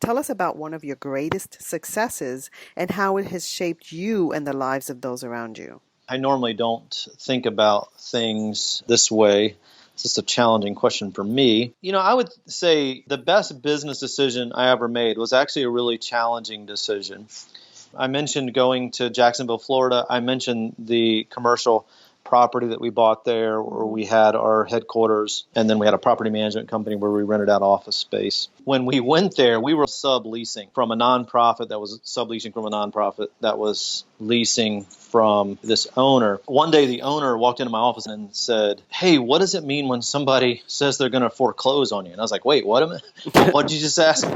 Tell us about one of your greatest successes and how it has shaped you and the lives of those around you. I normally don't think about things this way. It's just a challenging question for me. I would say the best business decision I ever made was actually a really challenging decision. I mentioned going to Jacksonville, Florida. I mentioned the commercial property that we bought there where we had our headquarters, and then we had a property management company where we rented out office space. When we went there, we were subleasing from a nonprofit that was subleasing from a nonprofit that was leasing from this owner. One day the owner walked into my office and said, "Hey, what does it mean when somebody says they're going to foreclose on you?" And I was like, "Wait, what? What did you just ask?"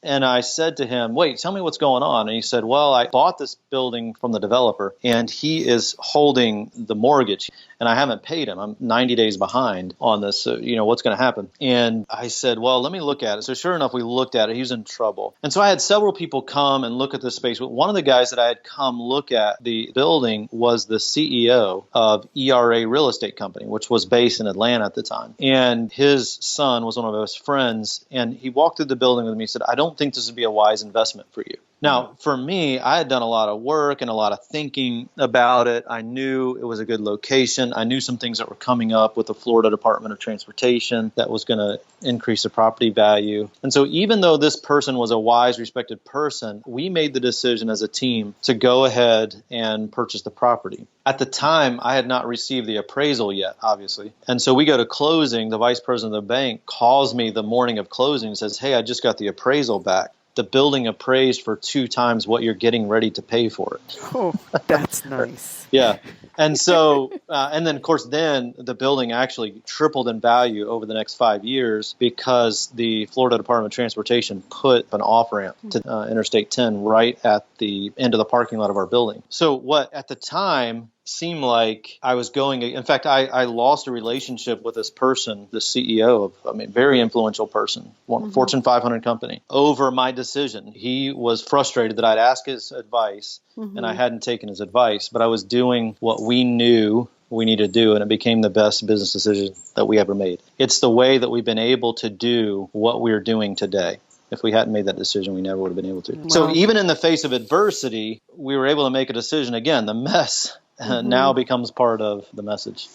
And I said to him, "Wait, tell me what's going on." And he said, "Well, I bought this building from the developer, and he is holding the mortgage, and I haven't paid him. I'm 90 days behind on this. So, what's going to happen?" And I said, "Well, let me look at it." So sure enough, we looked at it. He was in trouble. And so I had several people come and look at the space. But one of the guys that I had come look at the building was the CEO of ERA Real Estate Company, which was based in Atlanta at the time. And his son was one of his friends. And he walked through the building with me and said, "I don't think this would be a wise investment for you." Now, for me, I had done a lot of work and a lot of thinking about it. I knew it was a good location. I knew some things that were coming up with the Florida Department of Transportation that was going to increase the property value. And so even though this person was a wise, respected person, we made the decision as a team to go ahead and purchase the property. At the time, I had not received the appraisal yet, obviously. And so we go to closing. The vice president of the bank calls me the morning of closing and says, "Hey, I just got the appraisal back. The building appraised for 2 times what you're getting ready to pay for it." Oh, that's nice. Yeah. And so, and then of course, then the building actually tripled in value over the next 5 years because the Florida Department of Transportation put an off-ramp to Interstate 10 right at the end of the parking lot of our building. So what at the time seemed like I was going, in fact, I lost a relationship with this person, the CEO of, very influential person, Fortune 500 company, over my decision. He was frustrated that I'd asked his advice and I hadn't taken his advice, but I was doing what we knew we needed to do, and it became the best business decision that we ever made. It's the way that we've been able to do what we're doing today. If we hadn't made that decision, we never would have been able to. Wow. So even in the face of adversity, we were able to make a decision. Again, the mess now becomes part of the message.